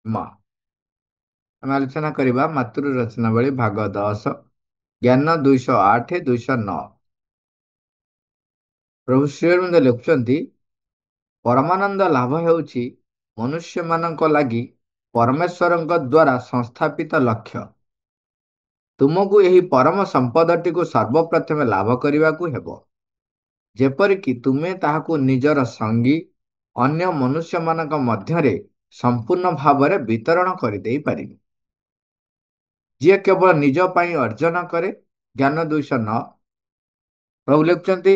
म ଆମେ ଆଲୋଚନା କରିବା ମାତୃ ରଚନାବଳୀ ଭାଗ 10 ଜ୍ଞାନ 208 209। ପ୍ରଭୁ ଶ୍ରୀଅରବିନ୍ଦ ଲେଖୁଛନ୍ତି, ପରମାନନ୍ଦ ଲାଭ ହେଉଛି ମନୁଷ୍ୟମାନଙ୍କ ଲାଗି ପରମେଶ୍ୱରଙ୍କ ଦ୍ୱାରା ସଂସ୍ଥାପିତ ଲକ୍ଷ୍ୟ। ତୁମକୁ ଏହି ପରମ ସମ୍ପଦଟିକୁ ସର୍ବପ୍ରଥମେ ଲାଭ କରିବାକୁ ହେବ, ଯେପରିକି ତୁମେ ତାହାକୁ ନିଜର ସଙ୍ଗୀ ଅନ୍ୟ ମନୁଷ୍ୟମାନଙ୍କ ମଧ୍ୟରେ ସମ୍ପୂର୍ଣ୍ଣ ଭାବରେ ବିତରଣ କରିଦେଇପାରିବ। ଯିଏ କେବଳ ନିଜ ପାଇଁ ଅର୍ଜନ କରେ, ଜ୍ଞାନ 209। ପ୍ରଭୁ ଲେଖୁଛନ୍ତି,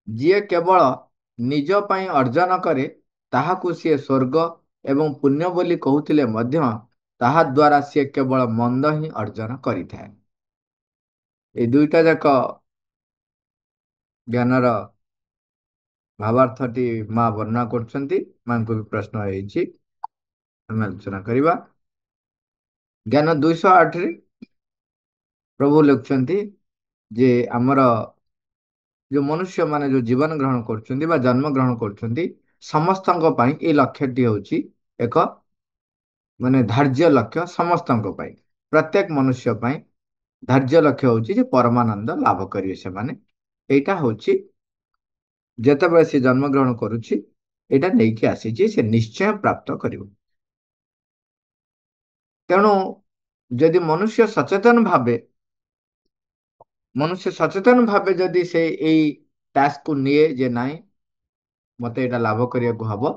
ଯିଏ କେବଳ ନିଜ ପାଇଁ ଅର୍ଜନ କରେ ତାହାକୁ ସିଏ ସ୍ୱର୍ଗ ଏବଂ ପୁଣ୍ୟ ବୋଲି କହୁଥିଲେ ମଧ୍ୟ ତାହା ଦ୍ୱାରା ସିଏ କେବଳ ମନ୍ଦ ହିଁ ଅର୍ଜନ କରିଥାଏ। এই ଦୁଇଟା ଯାକ ଜ୍ଞାନର ଭାବାର୍ଥଟି ମା ବର୍ଣ୍ଣନା କରୁଛନ୍ତି। ମାଙ୍କୁ ବି ପ୍ରଶ୍ନ ହେଇଛି, ଆମେ ଆଲୋଚନା କରିବା। ଜ୍ଞାନ 208ରେ ପ୍ରଭୁ ଲେଖୁଛନ୍ତି ଯେ ଆମର ଯେଉଁ ମନୁଷ୍ୟମାନେ ଯେଉଁ ଜୀବନ ଗ୍ରହଣ କରୁଛନ୍ତି ବା ଜନ୍ମ ଗ୍ରହଣ କରୁଛନ୍ତି, ସମସ୍ତଙ୍କ ପାଇଁ এই ଲକ୍ଷ୍ୟଟି ହେଉଛି ଏକ ଧାର୍ଯ୍ୟ ଲକ୍ଷ୍ୟ। ସମସ୍ତଙ୍କ ପାଇଁ, ପ୍ରତ୍ୟେକ ମନୁଷ୍ୟ ପାଇଁ ଧାର୍ଯ୍ୟ ଲକ୍ଷ୍ୟ ହେଉଛି ଯେ ପରମାନନ୍ଦ ଲାଭ କରିବେ ସେମାନେ। ଏଇଟା ହେଉଛି ଯେତେବେଳେ ସେ ଜନ୍ମଗ୍ରହଣ କରୁଛି, ଏଇଟା ନେଇକି ଆସିଛି, ସେ ନିଶ୍ଚୟ ପ୍ରାପ୍ତ କରିବ। ତେଣୁ ଯଦି ମନୁଷ୍ୟ ସଚେତନ ଭାବେ ଯଦି ସେ ଏଇ ଟାସ୍କକୁ ନିଏ ଯେ ନାଇଁ ମତେ ଏଇଟା ଲାଭ କରିବାକୁ ହବ,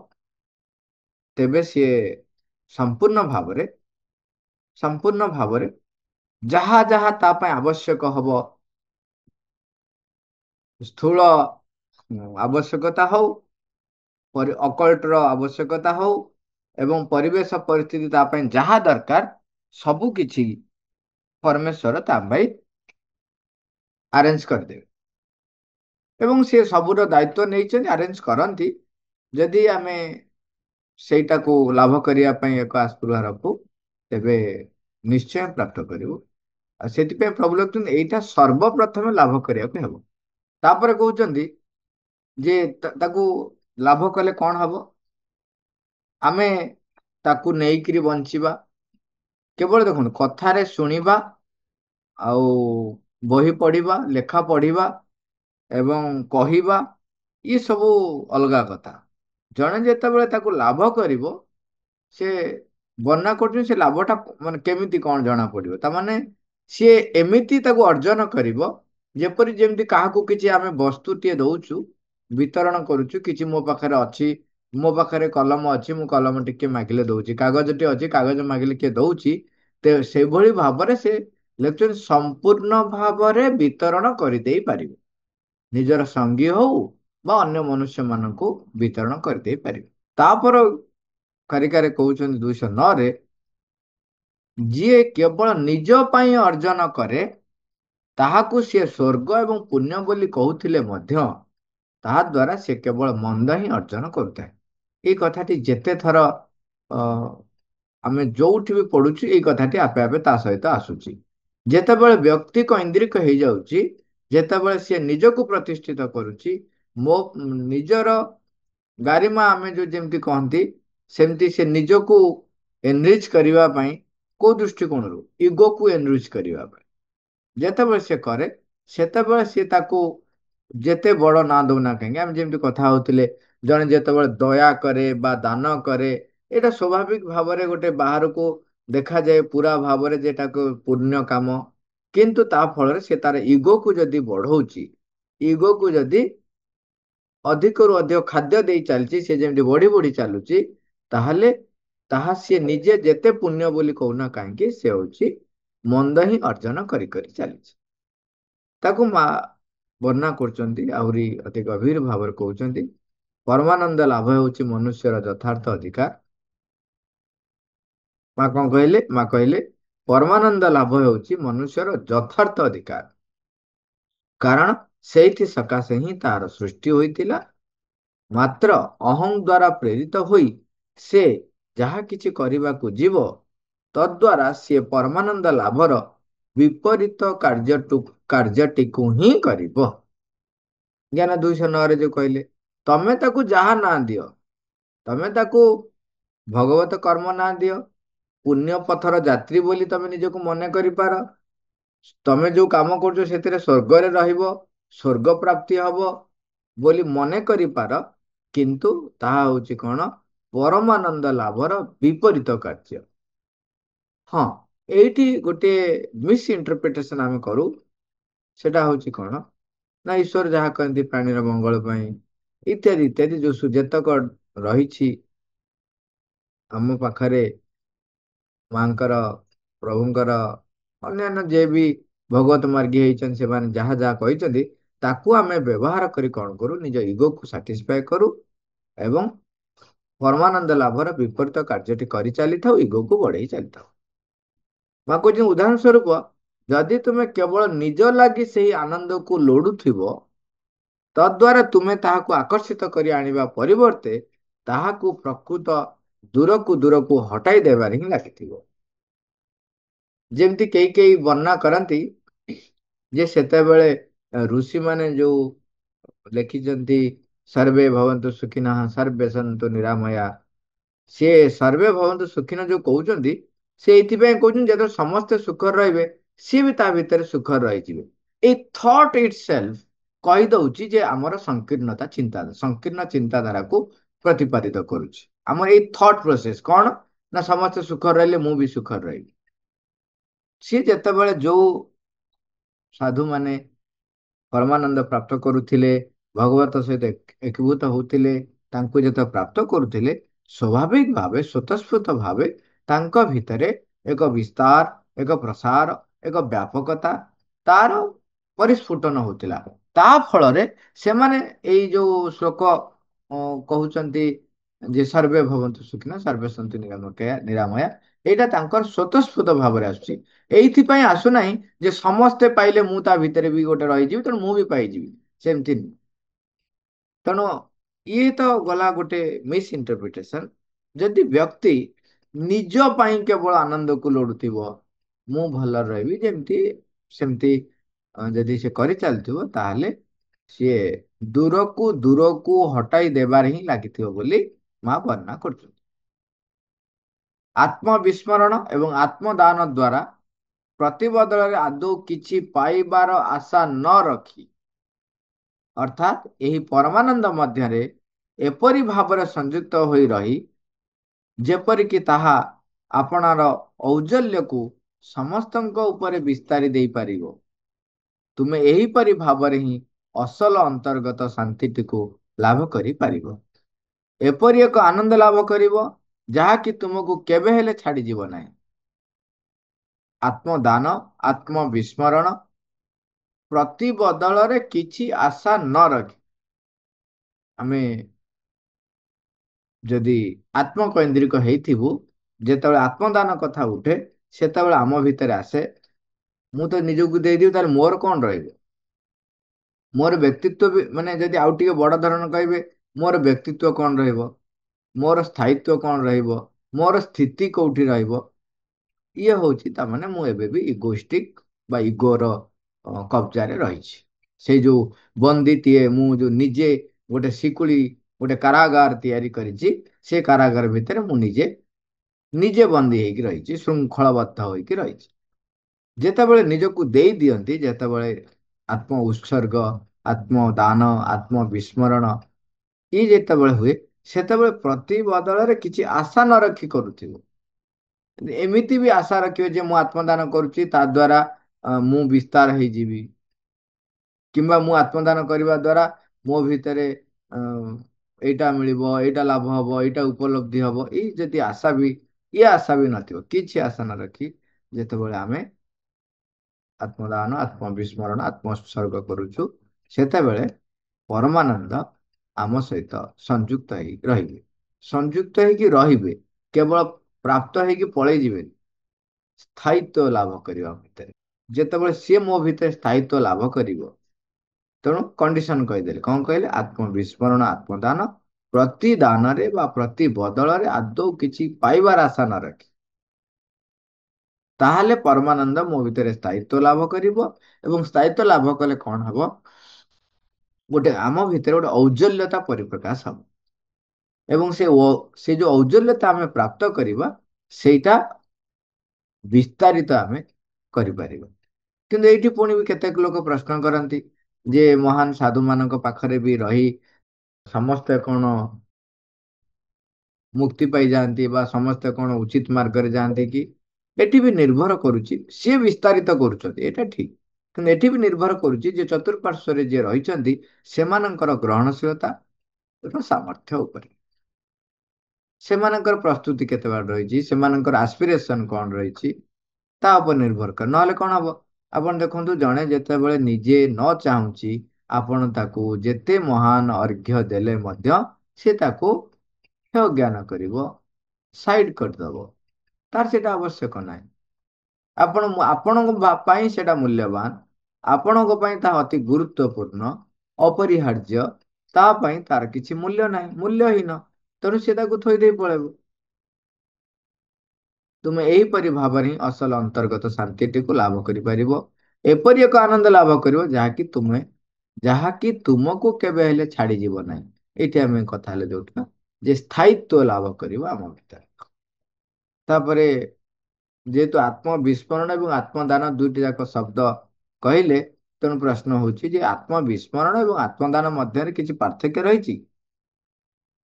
ତେବେ ସିଏ ସମ୍ପୂର୍ଣ୍ଣ ଭାବରେ ଯାହା ଯାହା ତା ପାଇଁ ଆବଶ୍ୟକ ହବ, ସ୍ଥୂଳ ଆବଶ୍ୟକତା ହଉ, ଅକଲ୍ଟର ଆବଶ୍ୟକତା ହଉ ଏବଂ ପରିବେଶ ପରିସ୍ଥିତି ତା ପାଇଁ ଯାହା ଦରକାର, ସବୁ କିଛି ପରମେଶ୍ୱର ତା ପାଇଁ ଆରେଞ୍ଜ କରିଦେବେ। ଏବଂ ସେ ସବୁର ଦାୟିତ୍ୱ ନେଇଛନ୍ତି, ଆରେଞ୍ଜ କରନ୍ତି। ଯଦି ଆମେ ସେଇଟାକୁ ଲାଭ କରିବା ପାଇଁ ଏକ ଆସ୍ପୃହା ରଖୁ, ତେବେ ନିଶ୍ଚୟ ପ୍ରାପ୍ତ କରିବୁ। ଆଉ ସେଥିପାଇଁ ପ୍ରଭୁ ଲେଖୁଛନ୍ତି, ଏଇଟା ସର୍ବପ୍ରଥମେ ଲାଭ କରିବାକୁ ହେବ। ତାପରେ କହୁଛନ୍ତି ଯେ ତାକୁ ଲାଭ କଲେ କଣ ହବ? ଆମେ ତାକୁ ନେଇକିରି ବଞ୍ଚିବା। କେବଳ ଦେଖନ୍ତୁ, କଥାରେ ଶୁଣିବା ଆଉ ବହି ପଢିବା, ଲେଖା ପଢିବା ଏବଂ କହିବା, ଇଏ ସବୁ ଅଲଗା କଥା। ଜଣେ ଯେତେବେଳେ ତାକୁ ଲାଭ କରିବ, ସେ ବର୍ଣ୍ଣନା କରୁଛନ୍ତି ସେ ଲାଭଟା କେମିତି କଣ ଜଣା ପଡିବ। ତାମାନେ ସିଏ ଏମିତି ତାକୁ ଅର୍ଜନ କରିବ, ଯେମିତି କାହାକୁ କିଛି ଆମେ ବସ୍ତୁଟିଏ ଦଉଛୁ, ବିତରଣ କରୁଛୁ। କିଛି ମୋ ପାଖରେ ଅଛି, ମୋ ପାଖରେ କଲମ ଅଛି, ମୁଁ କଲମ ଟିକେ ମାଗିଲେ ଦଉଛି, କାଗଜଟି ଅଛି, କାଗଜ ମାଗିଲେ କିଏ ଦଉଛି। ସେଭଳି ଭାବରେ ସେ ଲେଖୁଛନ୍ତି ସମ୍ପୂର୍ଣ୍ଣ ଭାବରେ ବିତରଣ କରିଦେଇ ପାରିବ, ନିଜର ସଙ୍ଗୀ ହଉ ବା ଅନ୍ୟ ମନୁଷ୍ୟମାନଙ୍କୁ ବିତରଣ କରିଦେଇ ପାରିବ। ତାପରେ କାରିକାରେ କହୁଛନ୍ତି 209ରେ, ଯିଏ କେବଳ ନିଜ ପାଇଁ ଅର୍ଜନ କରେ ତାହାକୁ ସିଏ ସ୍ୱର୍ଗ ଏବଂ ପୁଣ୍ୟ ବୋଲି କହୁଥିଲେ ମଧ୍ୟ ତାହା ଦ୍ୱାରା ସେ କେବଳ ମନ୍ଦ ହିଁ ଅର୍ଜନ କରୁଥାଏ। ଏଇ କଥାଟି ଯେତେ ଥର ଆମେ ଯୋଉଠି ବି ପଢୁଛୁ, ଏଇ କଥାଟି ଆପେ ଆପେ ତା ସହିତ ଆସୁଛି। ଯେତେବେଳେ ବ୍ୟକ୍ତି କୈନ୍ଦ୍ରିକ ହେଇଯାଉଛି, ଯେତେବେଳେ ସିଏ ନିଜକୁ ପ୍ରତିଷ୍ଠିତ କରୁଛି, ମୋ ନିଜର ଗାରିମା ଆମେ ଯୋଉ ଯେମିତି କହନ୍ତି, ସେମିତି ସେ ନିଜକୁ ଏନରିଚ୍ କରିବା ପାଇଁ, କୋଉ ଦୃଷ୍ଟିକୋଣରୁ? ଇଗୋକୁ ଏନରିଚ୍ କରିବା ପାଇଁ ଯେତେବେଳେ ସେ କରେ, ସେତେବେଳେ ସେ ତାକୁ ଯେତେ ବଡ ନା ଦଉନା କାହିଁକି, ଆମେ ଯେମିତି କଥା ହଉଥିଲେ, ଜଣେ ଯେତେବେଳେ ଦୟା କରେ ବା ଦାନ କରେ, ଏଇଟା ସ୍ୱାଭାବିକ ଭାବରେ ଗୋଟେ ବାହାରକୁ ଦେଖାଯାଏ ପୁରା ଭାବରେ ଯେଟାକୁ ପୁଣ୍ୟ କାମ। କିନ୍ତୁ ତା ଫଳରେ ସେ ତାର ଇଗୋକୁ ଯଦି ବଢଉଛି, ଇଗୋକୁ ଯଦି ଅଧିକରୁ ଅଧିକ ଖାଦ୍ୟ ଦେଇ ଚାଲିଛି, ସେ ଯେମିତି ବଢି ବଢି ଚାଲୁଛି, ତାହେଲେ ତାହା ସିଏ ନିଜେ ଯେତେ ପୁଣ୍ୟ ବୋଲି କହୁନା କାହିଁକି, ସେ ହଉଛି ମନ୍ଦ ହିଁ ଅର୍ଜନ କରି କରି ଚାଲିଛି। ତାକୁ ମା ବର୍ଣ୍ଣନା କରୁଛନ୍ତି, ଆହୁରି ଅତି ଗଭୀର ଭାବରେ କହୁଛନ୍ତି, ପରମାନନ୍ଦ ଲାଭ ହେଉଛି ମନୁଷ୍ୟର ଯଥାର୍ଥ ଅଧିକାର। ମା କଣ କହିଲେ? ମା କହିଲେ ପରମାନନ୍ଦ ଲାଭ ହେଉଛି ମନୁଷ୍ୟର ଯଥାର୍ଥ ଅଧିକାର, କାରଣ ସେଇଥି ସକାଶେ ହିଁ ତାର ସୃଷ୍ଟି ହୋଇଥିଲା। ମାତ୍ର ଅହଂ ଦ୍ୱାରା ପ୍ରେରିତ ହୋଇ ସେ ଯାହା କିଛି କରିବାକୁ ଯିବ, ତଦ୍ୱାରା ସିଏ ପରମାନନ୍ଦ ଲାଭର ବିପରୀତ କାର୍ଯ୍ୟଟିକୁ ହିଁ କରିବ। ଜ୍ଞାନ 209ରେ ଯୋଉ କହିଲେ, ତମେ ତାକୁ ଯାହା ନାଁ ଦିଅ, ତମେ ତାକୁ ଭଗବତ କର୍ମ ନାଁ ଦିଅ। ପୁଣ୍ୟ ପଥର ଯାତ୍ରୀ ବୋଲି ତମେ ନିଜକୁ ମନେ କରିପାର। ତମେ ଯୋଉ କାମ କରୁଛ ସେଥିରେ ସ୍ୱର୍ଗରେ ରହିବ, ସ୍ୱର୍ଗ ପ୍ରାପ୍ତି ହବ ବୋଲି ମନେ କରିପାର। କିନ୍ତୁ ତାହା ହଉଛି କଣ? ପରମାନନ୍ଦ ଲାଭର ବିପରୀତ କାର୍ଯ୍ୟ। ହଁ, ଏଇଠି ଗୋଟେ ମିସ୍ ଇଣ୍ଟରପ୍ରିଟେସନ ଆମେ କରୁ। ସେଟା ହଉଛି କଣ? ନା ଈଶ୍ୱର ଯାହା କରନ୍ତି ପ୍ରାଣୀର ମଙ୍ଗଳ ପାଇଁ, ଇତ୍ୟାଦି ଇତ୍ୟାଦି ଯୋଉ ଯେତକ ରହିଛି ଆମ ପାଖରେ, ମାଙ୍କର, ପ୍ରଭୁଙ୍କର, ଅନ୍ୟାନ୍ୟ ଯିଏ ବି ଭଗବତ ମାର୍ଗୀ ହେଇଛନ୍ତି ସେମାନେ ଯାହା ଯାହା କହିଛନ୍ତି ତାକୁ ଆମେ ବ୍ୟବହାର କରି କଣ କରୁ? ନିଜ ଇଗୋକୁ ସାଟିସ୍ଫାଏ କରୁ ଏବଂ ପରମାନନ୍ଦ ଲାଭର ବିପରୀତ କାର୍ଯ୍ୟଟି କରିଚାଲିଥାଉ, ଇଗୋକୁ ବଢେଇ ଚାଲିଥାଉ। ବା କହୁଛି ଉଦାହରଣ ସ୍ୱରୂପ, ଯଦି ତୁମେ କେବଳ ନିଜ ଲାଗି ସେହି ଆନନ୍ଦକୁ ଲୋଡୁଥିବ, ତଦ୍ୱାରା ତୁମେ ତାହାକୁ ଆକର୍ଷିତ କରି ଆଣିବା ପରିବର୍ତ୍ତେ ତାହାକୁ ପ୍ରକୃତ ଦୂରକୁ ଦୂରକୁ ହଟାଇ ଦେବାରେ ହିଁ ଲାଗିଥିବ। ଯେମିତି କେହି କେହି ବର୍ଣ୍ଣନା କରନ୍ତି ଯେ ସେତେବେଳେ ଋଷିମାନେ ଯୋଉ ଲେଖିଛନ୍ତି ସର୍ବେ ଭବନ୍ତୁ ସୁଖିନଃ ସର୍ବେ ସନ୍ତୁ ନିରାମୟା, ସିଏ ସର୍ବେ ଭବନ୍ତୁ ସୁଖିନ ଯୋଉ କହୁଛନ୍ତି ସେ ଏଇଥିପାଇଁ କହୁଛନ୍ତି ଯେତେବେଳେ ସମସ୍ତେ ସୁଖରେ ରହିବେ ସିଏ ବି ତା ଭିତରେ ସୁଖରେ ରହିଯିବେ। ଏଇ ଥଟ୍ ଇଟ୍ ସେଲ୍ଫ କହିଦଉଛି ଯେ ଆମର ସଂକୀର୍ଣ୍ଣ ଚିନ୍ତାଧାରାକୁ ପ୍ରତିପାଦିତ କରୁଛି। ଆମର ଏଇ ଥଟ୍ ପ୍ରୋସେସ କଣ? ନା ସମସ୍ତେ ସୁଖରେ ରହିଲେ ମୁଁ ବି ସୁଖରେ ରହିବି। ସିଏ ଯେତେବେଳେ ଯୋଉ ସାଧୁମାନେ ପରମାନନ୍ଦ ପ୍ରାପ୍ତ କରୁଥିଲେ, ଭଗବତ ସହିତ ଏକୀଭୂତ ହଉଥିଲେ, ତାଙ୍କୁ ଯେତେବେଳେ ପ୍ରାପ୍ତ କରୁଥିଲେ, ସ୍ୱାଭାବିକ ଭାବେ ସ୍ୱତଃସ୍ଫୂର୍ତ୍ତ ଭାବେ ତାଙ୍କ ଭିତରେ ଏକ ବିସ୍ତାର, ଏକ ପ୍ରସାର, ଏକ ବ୍ୟାପକତା ତାର ପରିସ୍ଫୁଟନ ହଉଥିଲା। ତା ଫଳରେ ସେମାନେ ଏଇ ଯୋଉ ଶ୍ଲୋକ କହୁଛନ୍ତି ଯେ ସର୍ବେ ଭବନ୍ତୁ ସୁଖିନଃ ସର୍ବେ ସନ୍ତୁ ନିରାମୟା, ଏଇଟା ତାଙ୍କର ସ୍ୱତଃସ୍ଫୂର୍ତ୍ତ ଭାବରେ ଆସୁଛି। ଏଇଥିପାଇଁ ଆସୁନାହିଁ ଯେ ସମସ୍ତେ ପାଇଲେ ମୁଁ ତା ଭିତରେ ବି ଗୋଟେ ରହିଯିବି ତେଣୁ ମୁଁ ବି ପାଇଯିବି, ସେମିତି ନୁହେଁ। ତେଣୁ ଇଏ ତ ଗଲା ଗୋଟେ ମିସ୍ ଇଣ୍ଟରପ୍ରିଟେସନ। ଯଦି ବ୍ୟକ୍ତି ନିଜ ପାଇଁ କେବଳ ଆନନ୍ଦକୁ ଲୋଡୁଥିବ, ମୁଁ ଭଲରେ ରହିବି ଯେମିତି ସେମିତି ଯଦି ସେ କରିଚାଲିଥିବ, ତାହେଲେ ସିଏ ଦୂରକୁ ଦୂରକୁ ହଟାଇ ଦେବାରେ ହିଁ ଲାଗିଥିବ ବୋଲି ମା ବର୍ଣ୍ଣନା କରୁଛନ୍ତି। ଆତ୍ମବିସ୍ମରଣ ଏବଂ ଆତ୍ମଦାନ ଦ୍ୱାରା ପ୍ରତିବଦଳରେ ଆଦୌ କିଛି ପାଇବାର ଆଶା ନ ରଖି, ଅର୍ଥାତ୍ ଏହି ପରମାନନ୍ଦ ମଧ୍ୟରେ ଏପରି ଭାବରେ ସଂଯୁକ୍ତ ହୋଇ ରହି ଯେପରିକି ତାହା ଆପଣାର ଔଜ୍ଜଲ୍ୟକୁ ସମସ୍ତଙ୍କ ଉପରେ ବିସ୍ତାରି ଦେଇପାରିବ, ତୁମେ ଏହିପରି ଭାବରେ ହିଁ ଅସଲ ଅନ୍ତର୍ଗତ ଶାନ୍ତିଟିକୁ ଲାଭ କରିପାରିବ। ଏପରି ଏକ ଆନନ୍ଦ ଲାଭ କରିବ ଯାହାକି ତୁମକୁ କେବେ ହେଲେ ଛାଡ଼ିଯିବ ନାହିଁ। ଆତ୍ମଦାନ, ଆତ୍ମବିସ୍ମରଣ, ପ୍ରତିବଦଳରେ କିଛି ଆଶା ନ ରଖି, ଆମେ ଯଦି ଆତ୍ମକୈନ୍ଦ୍ରିକ ହେଇଥିବୁ, ଯେତେବେଳେ ଆତ୍ମଦାନ କଥା ଉଠେ ସେତେବେଳେ ଆମ ଭିତରେ ଆସେ ମୁଁ ତ ନିଜକୁ ଦେଇଦେବି ତାହେଲେ ମୋର କଣ ରହିବ? ମୋର ବ୍ୟକ୍ତିତ୍ବ ବି, ମାନେ ଯଦି ଆଉ ଟିକେ ବଡ ଧରଣ କହିବେ, ମୋର ବ୍ୟକ୍ତିତ୍ବ କଣ ରହିବ, ମୋର ସ୍ଥାୟିତ୍ବ କଣ ରହିବ, ମୋର ସ୍ଥିତି କୋଉଠି ରହିବ? ଇଏ ହଉଛି ତାମାନେ ମୁଁ ଏବେ ବି ଇଗୋଇଷ୍ଟିକ ବା ଇଗୋର କବ୍ଜାରେ ରହିଛି। ସେଇ ଯୋଉ ବନ୍ଦୀଟିଏ, ମୁଁ ଯୋଉ ନିଜେ ଗୋଟେ ଶିକୁଳି, ଗୋଟେ କାରାଗାର ତିଆରି କରିଛି, ସେ କାରାଗାର ଭିତରେ ମୁଁ ନିଜେ ନିଜେ ବନ୍ଦୀ ହେଇକି ରହିଛି, ଶୃଙ୍ଖଳବଦ୍ଧ ହୋଇକି ରହିଛି। ଯେତେବେଳେ ନିଜକୁ ଦେଇ ଦିଅନ୍ତି, ଯେତେବେଳେ ଆତ୍ମ ଉତ୍ସର୍ଗ, ଆତ୍ମଦାନ, ଆତ୍ମବିସ୍ମରଣ ଇଏ ଯେତେବେଳେ ହୁଏ, ସେତେବେଳେ ପ୍ରତି ବଦଳରେ କିଛି ଆଶା ନ ରଖି କରୁଥିବ। ଏମିତି ବି ଆଶା ରଖିବେ ଯେ ମୁଁ ଆତ୍ମଦାନ କରୁଛି ତା ଦ୍ୱାରା ମୁଁ ବିସ୍ତାର ହେଇଯିବି, କିମ୍ବା ମୁଁ ଆତ୍ମଦାନ କରିବା ଦ୍ୱାରା ମୋ ଭିତରେ ଅ, ଏଇଟା ମିଳିବ, ଏଇଟା ଲାଭ ହବ, ଏଇଟା ଉପଲବ୍ଧି ହବ, ଏଇ ଯଦି ଆଶା ବି, ଇଏ ଆଶା ବି ନଥିବ, କିଛି ଆଶା ନ ରଖି ଯେତେବେଳେ ଆମେ ଆତ୍ମଦାନ, ଆତ୍ମବିସ୍ମରଣ, ଆତ୍ମୋତ୍ସର୍ଗ କରୁଛୁ, ସେତେବେଳେ ପରମାନନ୍ଦ ଆମ ସହିତ ସଂଯୁକ୍ତ ହେଇ ରହିବେ। ସଂଯୁକ୍ତ ହେଇକି ରହିବେ, କେବଳ ପ୍ରାପ୍ତ ହେଇକି ପଳେଇ ଯିବେନି, ସ୍ଥାୟିତ୍ୱ ଲାଭ କରିବା ଭିତରେ। ଯେତେବେଳେ ସିଏ ମୋ ଭିତରେ ସ୍ଥାୟିତ୍ୱ ଲାଭ କରିବ, ତେଣୁ କଣ୍ଡିସନ କହିଦେଲେ, କଣ କହିଲେ? ଆତ୍ମବିସ୍ମରଣ, ଆତ୍ମଦାନ, ପ୍ରତି ଦାନରେ ବା ପ୍ରତି ବଦଳରେ ଆଦୌ କିଛି ପାଇବାର ଆଶା ନ ରଖି, ତାହେଲେ ପରମାନନ୍ଦ ମୋ ଭିତରେ ସ୍ଥାୟିତ୍ୱ ଲାଭ କରିବ। ଏବଂ ସ୍ଥାୟିତ୍ୱ ଲାଭ କଲେ କଣ ହବ? ଗୋଟେ ଆମ ଭିତରେ ଗୋଟେ ଔଜ୍ଜଲ୍ୟତା ପରିପ୍ରକାଶ ହବ। ଏବଂ ସେ ଯୋଉ ଔଜ୍ଜଲ୍ୟତା ଆମେ ପ୍ରାପ୍ତ କରିବା ସେଇଟା ବିସ୍ତାରିତ ଆମେ କରିପାରିବା। କିନ୍ତୁ ଏଇଠି ପୁଣି ବି କେତେକ ଲୋକ ପ୍ରଶ୍ନ କରନ୍ତି ଯେ ମହାନ ସାଧୁ ମାନଙ୍କ ପାଖରେ ବି ରହି ସମସ୍ତେ କଣ ମୁକ୍ତି ପାଇଯାଆନ୍ତି ବା ସମସ୍ତେ କଣ ଉଚିତ ମାର୍ଗରେ ଯାଆନ୍ତି କି? ଏଠି ବି ନିର୍ଭର କରୁଛି, ସିଏ ବିସ୍ତାରିତ କରୁଛନ୍ତି ଏଇଟା ଠିକ, କିନ୍ତୁ ଏଠି ବି ନିର୍ଭର କରୁଛି ଯେ ଚତୁଃପାର୍ଶ୍ଵରେ ଯିଏ ରହିଛନ୍ତି ସେମାନଙ୍କର ଗ୍ରହଣଶୀଳତା ସାମର୍ଥ୍ୟ ଉପରେ, ସେମାନଙ୍କର ପ୍ରସ୍ତୁତି କେତେ ବାଟ ରହିଛି, ସେମାନଙ୍କର ଆସ୍ପିରେସନ କଣ ରହିଛି, ତା ଉପରେ ନିର୍ଭର କରେ। ନହେଲେ କଣ ହବ? ଆପଣ ଦେଖନ୍ତୁ, ଜଣେ ଯେତେବେଳେ ନିଜେ ନ ଚାହୁଁଛି ଆପଣ ତାକୁ ଯେତେ ମହାନ ଅର୍ଘ୍ୟ ଦେଲେ ମଧ୍ୟ ସେ ତାକୁ ହେୟ ଜ୍ଞାନ କରିବ, ସାଇଡ କରିଦବ, ତାର ସେଇଟା ଆବଶ୍ୟକ ନାହିଁ। ଆପଣଙ୍କ ପାଇଁ ସେଇଟା ମୂଲ୍ୟବାନ, ଆପଣଙ୍କ ପାଇଁ ତାହା ଅତି ଗୁରୁତ୍ୱପୂର୍ଣ୍ଣ, ଅପରିହାର୍ଯ୍ୟ, ତା ପାଇଁ ତାର କିଛି ମୂଲ୍ୟ ନାହିଁ, ମୂଲ୍ୟହୀନ, ତେଣୁ ସେ ତାକୁ ଥୋଇ ଦେଇ ପଳେଇବ। ତୁମେ ଏହିପରି ଭାବରେ ହିଁ ଅସଲ ଅନ୍ତର୍ଗତ ଶାନ୍ତିଟିକୁ ଲାଭ କରିପାରିବ। ଏପରି ଏକ ଆନନ୍ଦ ଲାଭ କରିବ ଯାହାକି ତୁମକୁ କେବେ ହେଲେ ଛାଡିଯିବ ନାହିଁ। ଏଇଠି ଆମେ କଥା ହେଲେ ଯୋଉଟା ଯେ ସ୍ଥାୟିତ୍ଵ ଲାଭ କରିବ ଆମ ଭିତରେ। ତାପରେ ଯେହେତୁ ଆତ୍ମବିସ୍ମରଣ ଏବଂ ଆତ୍ମଦାନ ଦୁଇଟି ଯାକ ଶବ୍ଦ କହିଲେ, ତେଣୁ ପ୍ରଶ୍ନ ହଉଛି ଯେ ଆତ୍ମବିସ୍ମରଣ ଏବଂ ଆତ୍ମଦାନ ମଧ୍ୟରେ କିଛି ପାର୍ଥକ୍ୟ ରହିଛି?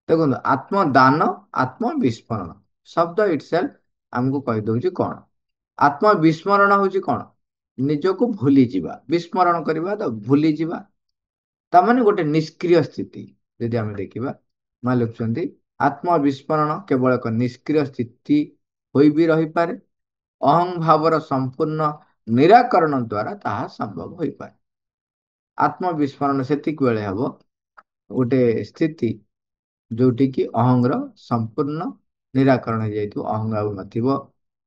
ଦେଖନ୍ତୁ, ଆତ୍ମଦାନ, ଆତ୍ମବିସ୍ମରଣ ଶବ୍ଦ ଇଟସେଲ୍ଫ ଆମକୁ କହିଦଉଛି କଣ। ଆତ୍ମବିସ୍ମରଣ ହଉଛି କଣ? ନିଜକୁ ଭୁଲିଯିବା, ବିସ୍ମରଣ କରିବା ତ ଭୁଲିଯିବା, ତାମାନେ ଗୋଟେ ନିଷ୍କ୍ରିୟ ସ୍ଥିତି। ଯଦି ଆମେ ଦେଖିବା, ମା ଲେଖୁଛନ୍ତି ଆତ୍ମବିସ୍ମରଣ କେବଳ ଏକ ନିଷ୍କ୍ରିୟ ସ୍ଥିତି ହୋଇ ବି ରହିପାରେ, ଅହଂ ଭାବର ସମ୍ପୂର୍ଣ୍ଣ ନିରାକରଣ ଦ୍ୱାରା ତାହା ସମ୍ଭବ ହୋଇପାରେ। ଆତ୍ମବିସ୍ମରଣ ସେତିକି ବେଳେ ହେବ ଗୋଟେ ସ୍ଥିତି ଯୋଉଠି କି ଅହଂର ସମ୍ପୂର୍ଣ୍ଣ ନିରାକରଣ ହେଇଯାଇଥିବ, ଅହଂ ଆଉ ନଥିବ।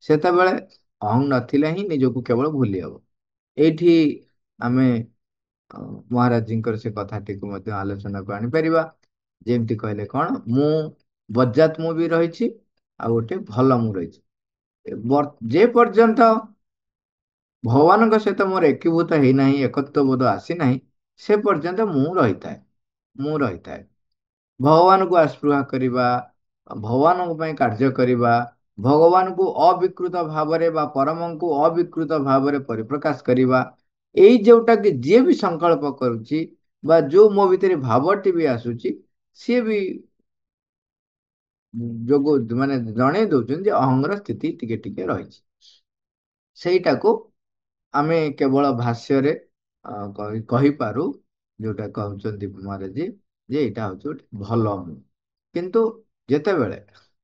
ସେତେବେଳେ ଅହଂ ନଥିଲେ ହିଁ ନିଜକୁ କେବଳ ଭୁଲି ହବ। ଏଇଠି ଆମେ ମହାରାଜଙ୍କର ସେ କଥାଟିକୁ ମଧ୍ୟ ଆଲୋଚନାକୁ ଆଣିପାରିବା। ଯେମିତି କହିଲେ କଣ, ମୁଁ ବଜାତ ମୁଁ ବି ରହିଛି, ଆଉ ଗୋଟେ ଭଲ ମୁଁ ରହିଛି। ଯେ ପର୍ଯ୍ୟନ୍ତ ଭଗବାନଙ୍କ ସହିତ ମୋର ଏକୀଭୂତ ହେଇନାହିଁ, ଏକତ୍ଵ ବୋଧ ଆସିନାହିଁ, ସେ ପର୍ଯ୍ୟନ୍ତ ମୁଁ ରହିଥାଏ, ମୁଁ ରହିଥାଏ। ଭଗବାନଙ୍କୁ ଆସ୍ପୃହା କରିବା, ଭଗବାନଙ୍କ ପାଇଁ କାର୍ଯ୍ୟ କରିବା, ଭଗବାନଙ୍କୁ ଅବିକୃତ ଭାବରେ ବା ପରମଙ୍କୁ ଅବିକୃତ ଭାବରେ ପରିପ୍ରକାଶ କରିବା, ଏଇ ଯୋଉଟା କି ଯିଏ ବି ସଂକଳ୍ପ କରୁଛି ବା ଯୋଉ ମୋ ଭିତରେ ଭାବଟି ବି ଆସୁଛି, ସିଏ ବି ଯୋଗ ମାନେ ଜଣେଇ ଦଉଛନ୍ତି ଯେ ଅହଂର ସ୍ଥିତି ଟିକେ ଟିକେ ରହିଛି। ସେଇଟାକୁ ଆମେ କେବଳ ଭାଷ୍ୟରେ କହିପାରୁ, ଯୋଉଟା କହୁଛନ୍ତି ମହାରାଜ ଯେ ଏଇଟା ହଉଛି ଗୋଟେ ଭଲ ମୁଁ। କିନ୍ତୁ ଯେତେବେଳେ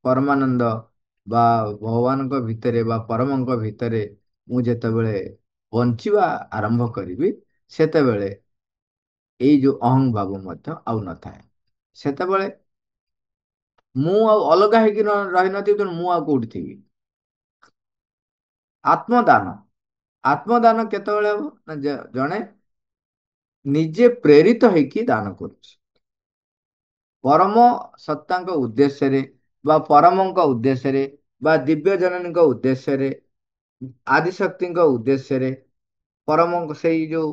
ପରମାନନ୍ଦ ବା ଭଗବାନଙ୍କ ଭିତରେ ବା ପରମଙ୍କ ଭିତରେ ମୁଁ ଯେତେବେଳେ ବଞ୍ଚିବା ଆରମ୍ଭ କରିବି, ସେତେବେଳେ ଏଇ ଯୋଉ ଅହଂ ଭାବ ମଧ୍ୟ ଆଉ ନଥାଏ। ସେତେବେଳେ ମୁଁ ଆଉ ଅଲଗା ହେଇକି ରହିନଥିବି, ତେଣୁ ମୁଁ ଆଉ କୋଉଠି ଥିବି? ଆତ୍ମଦାନ, ଆତ୍ମଦାନ କେତେବେଳେ ହବ ନା ଜଣେ ନିଜେ ପ୍ରେରିତ ହେଇକି ଦାନ କରୁଛି ପରମ ସତ୍ତାଙ୍କ ଉଦ୍ଦେଶ୍ୟରେ ବା ପରମଙ୍କ ଉଦ୍ଦେଶ୍ୟରେ ବା ଦିବ୍ୟ ଜନନୀଙ୍କ ଉଦ୍ଦେଶ୍ୟରେ, ଆଦିଶକ୍ତିଙ୍କ ଉଦ୍ଦେଶ୍ୟରେ, ପରମଙ୍କ ସେଇ ଯୋଉ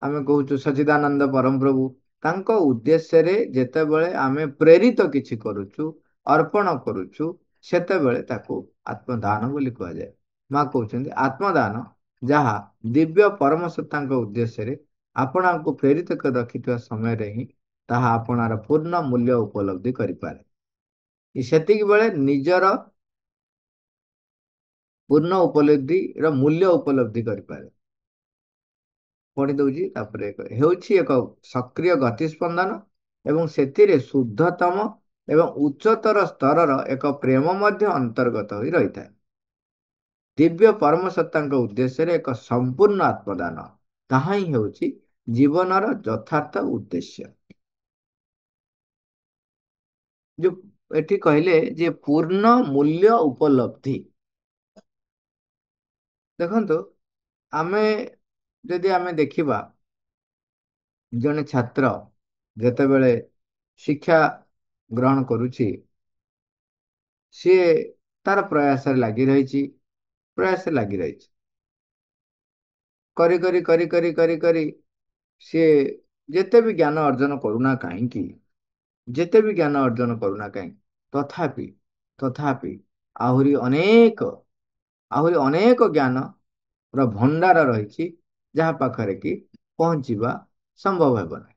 ଆମେ କହୁଛୁ ସଚିଦାନନ୍ଦ ପରମ ପ୍ରଭୁ, ତାଙ୍କ ଉଦ୍ଦେଶ୍ୟରେ ଯେତେବେଳେ ଆମେ ପ୍ରେରିତ କିଛି କରୁଛୁ, ଅର୍ପଣ କରୁଛୁ, ସେତେବେଳେ ତାକୁ ଆତ୍ମଦାନ ବୋଲି କୁହାଯାଏ। ମା କହୁଛନ୍ତି ଆତ୍ମଦାନ ଯାହା ଦିବ୍ୟ ପରମ ସତ୍ତାଙ୍କ ଉଦ୍ଦେଶ୍ୟରେ ଆପଣଙ୍କୁ ପ୍ରେରିତ କରି ରଖିଥିବା ସମୟରେ ହିଁ ତାହା ଆପଣାର ପୂର୍ଣ୍ଣ ମୂଲ୍ୟ ଉପଲବ୍ଧି କରିପାରେ। ସେତିକି ବେଳେ ନିଜର ପୂର୍ଣ୍ଣ ଉପଲବ୍ଧିର ମୂଲ୍ୟ ଉପଲବ୍ଧି କରିପାରେ। ପଢି ଦଉଛି, ତାପରେ ହେଉଛି ଏକ ସକ୍ରିୟ ଗତିସ୍ପନ୍ଦନ ଏବଂ ସେଥିରେ ଶୁଦ୍ଧତମ ଏବଂ ଉଚ୍ଚତର ସ୍ତରର ଏକ ପ୍ରେମ ମଧ୍ୟ ଅନ୍ତର୍ଗତ ହୋଇ ରହିଥାଏ। ଦିବ୍ୟ ପରମ ସତ୍ତାଙ୍କ ଉଦ୍ଦେଶ୍ୟରେ ଏକ ସମ୍ପୂର୍ଣ୍ଣ ଆତ୍ମଦାନ, ତାହା ହିଁ ହେଉଛି ଜୀବନର ଯଥାର୍ଥ ଉଦ୍ଦେଶ୍ୟ। ଯୋଉ ଏଠି କହିଲେ ଯେ ପୂର୍ଣ୍ଣ ମୂଲ୍ୟ ଉପଲବ୍ଧି, ଦେଖନ୍ତୁ, ଆମେ ଯଦି ଆମେ ଦେଖିବା, ଜଣେ ଛାତ୍ର ଯେତେବେଳେ ଶିକ୍ଷା ଗ୍ରହଣ କରୁଛି, ସିଏ ତାର ପ୍ରୟାସରେ ଲାଗି ରହିଛି, ପ୍ରୟାସରେ ଲାଗି ରହିଛି, କରି କରି କରି କରି କରି କରି ସିଏ ଯେତେ ବି ଜ୍ଞାନ ଅର୍ଜନ କରୁନା କାହିଁକି, ଯେତେ ବି ଜ୍ଞାନ ଅର୍ଜନ କରୁନା କାହିଁକି, ତଥାପି ତଥାପି ଆହୁରି ଅନେକ ଆହୁରି ଅନେକ ଜ୍ଞାନର ଭଣ୍ଡାର ରହିଛି, ଯାହା ପାଖରେ କି ପହଞ୍ଚିବା ସମ୍ଭବ ହେବ ନାହିଁ।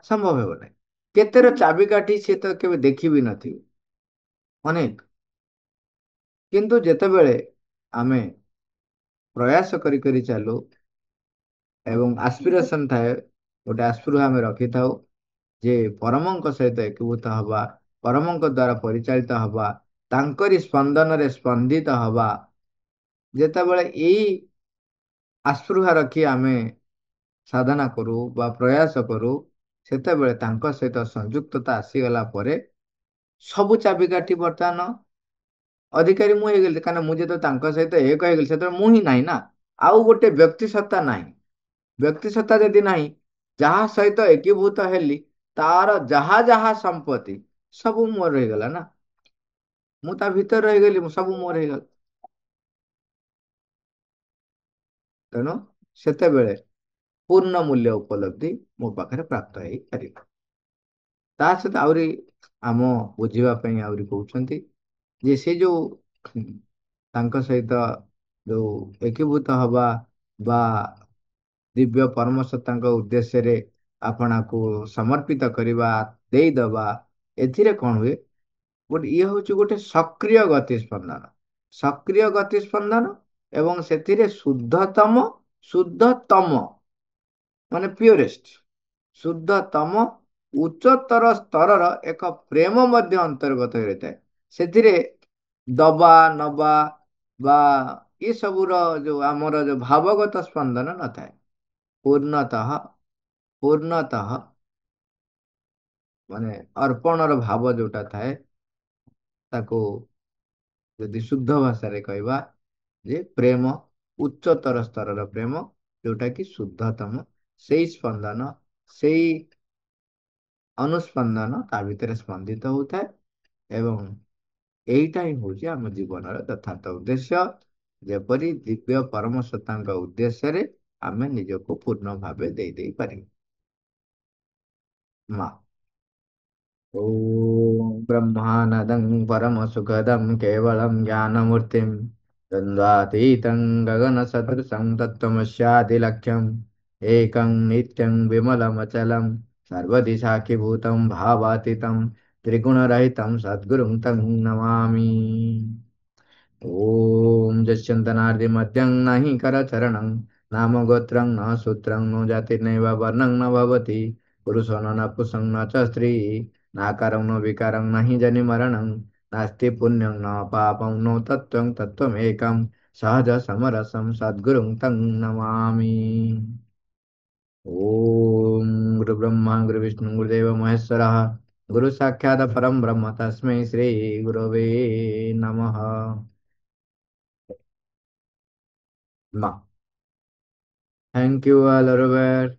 ସମ୍ଭବ ହେବ ନାହିଁ। କେତେର ଚାବିକାଠି ସିଏ ତ କେବେ ଦେଖିବି ନଥିବେ, ଅନେକ। କିନ୍ତୁ ଯେତେବେଳେ ଆମେ ପ୍ରୟାସ କରି କରି ଚାଲୁ ଏବଂ ଆସ୍ପିରେସନ ଥାଏ, ଗୋଟେ ଆସ୍ପୃହା ଆମେ ରଖିଥାଉ ଯେ ପରମଙ୍କ ସହିତ ଏକୀଭୂତ ହବା, ପରମଙ୍କ ଦ୍ୱାରା ପରିଚାଳିତ ହବା, ତାଙ୍କରି ସ୍ପନ୍ଦନରେ ସ୍ପନ୍ଦିତ ହବା। ଯେତେବେଳେ ଏଇ ଆସ୍ପୃହା ରଖି ଆମେ ସାଧନା କରୁ ବା ପ୍ରୟାସ କରୁ, ସେତେବେଳେ ତାଙ୍କ ସହିତ ସଂଯୁକ୍ତତା ଆସିଗଲା ପରେ ସବୁ ଚାବିକାଠି ବର୍ତ୍ତମାନ ଅଧିକାରୀ ମୁଁ ହେଇଗଲି। କାରଣ ମୁଁ ଯେତେବେଳେ ତାଙ୍କ ସହିତ ଏକ ହେଇଗଲି, ସେତେବେଳେ ମୁଁ ହିଁ ନାହିଁ ନା, ଆଉ ଗୋଟେ ବ୍ୟକ୍ତି ସତ୍ତା ନାହିଁ। ବ୍ୟକ୍ତି ସତ୍ତା ଯଦି ନାହିଁ, ଯାହା ସହିତ ଏକୀଭୂତ ହେଲି ତାର ଯାହା ଯାହା ସମ୍ପତ୍ତି ସବୁ ମୋର ରହିଗଲା ନା। ମୁଁ ତା ଭିତରେ ରହିଗଲି, ସବୁ ମୋର ହେଇଗଲା। ତେଣୁ ସେତେବେଳେ ପୂର୍ଣ୍ଣ ମୂଲ୍ୟ ଉପଲବ୍ଧି ମୋ ପାଖରେ ପ୍ରାପ୍ତ ହେଇପାରିବ। ତା ସହିତ ଆହୁରି ଆମ ବୁଝିବା ପାଇଁ ଆହୁରି କହୁଛନ୍ତି ଯେ ସେ ଯୋଉ ତାଙ୍କ ସହିତ ଯୋଉ ଏକୀଭୂତ ହବା ବା ଦିବ୍ୟ ପରମ ସତ୍ତାଙ୍କ ଉଦ୍ଦେଶ୍ୟରେ ଆପଣାକୁ ସମର୍ପିତ କରିବା, ଦେଇଦବା, ଏଥିରେ କଣ ହୁଏ? ଗୋଟେ ଇଏ ହଉଛି ଗୋଟେ ସକ୍ରିୟ ଗତି ସ୍ପନ୍ଦନ। ସକ୍ରିୟ ଗତି ସ୍ପନ୍ଦନ ଏବଂ ସେଥିରେ ଶୁଦ୍ଧତମ ମାନେ ପିଓରେଷ୍ଟ, ଶୁଦ୍ଧତମ ଉଚ୍ଚତର ସ୍ତରର ଏକ ପ୍ରେମ ମଧ୍ୟ ଅନ୍ତର୍ଗତ ରହିଥାଏ। ସେଥିରେ ଦବା ନବା ବା ଏସବୁର ଯୋଉ ଆମର ଯୋଉ ଭାବଗତ ସ୍ପନ୍ଦନ ନଥାଏ। ପୂର୍ଣ୍ଣତଃ ପୂର୍ଣ୍ଣତଃ ମାନେ ଅର୍ପଣର ଭାବ ଯୋଉଟା ଥାଏ, ତାକୁ ଯଦି ଶୁଦ୍ଧ ଭାଷାରେ କହିବା ଯେ ପ୍ରେମ, ଉଚ୍ଚତର ସ୍ତରର ପ୍ରେମ, ଯୋଉଟା କି ଶୁଦ୍ଧତମ, ସେଇ ସ୍ପନ୍ଦନ, ସେଇ ଅନୁସ୍ପନ୍ଦନ ତା ଭିତରେ ସ୍ପନ୍ଦିତ ହଉଥାଏ। ଏବଂ ଏଇଟା ହିଁ ହଉଛି ଆମ ଜୀବନର ଯଥାର୍ଥ ଉଦ୍ଦେଶ୍ୟ। ଯେପରି ଦିବ୍ୟ ପରମ ସତ୍ତାଙ୍କ ଉଦ୍ଦେଶ୍ୟରେ ଆମେ ନିଜକୁ ପୂର୍ଣ୍ଣ ଭାବେ ଦେଇ ଦେଇ ପାରିବୁ। ମା ॐ ब्रह्मानदं परमसुखदं केवलं ज्ञानमूर्तिं द्वन्द्वातीतं गगनसदृशं तत्त्वमस्यादिलक्ष्यम् एकं नित्यं विमलमचलं सर्वदिशाखिभूतं भावातीतं त्रिगुणरहितं सद्गुरुं तं नमामि। ॐ यस्यन्तनार्दिमद्यं नहि करचरणं नाम गोत्रं न सूत्रं नो जातिर्नैव वर्णं न भवति पुरुषो न नपुंसं न च स्त्री नाकारं न विकारं नहि जनिमरणं नास्ति पुण्यं न पापं नो तत्त्वं तत्त्वमेकं सहज समरसं सद्गुरुं तं नमामि। ॐ गुरुब्रह्मा गुरुविष्णु गुरुदेव महेश्वरः गुरु साक्षात् परं ब्रह्म तस्मै श्री गुरवे नमः। Ma. Thank you, Alarover.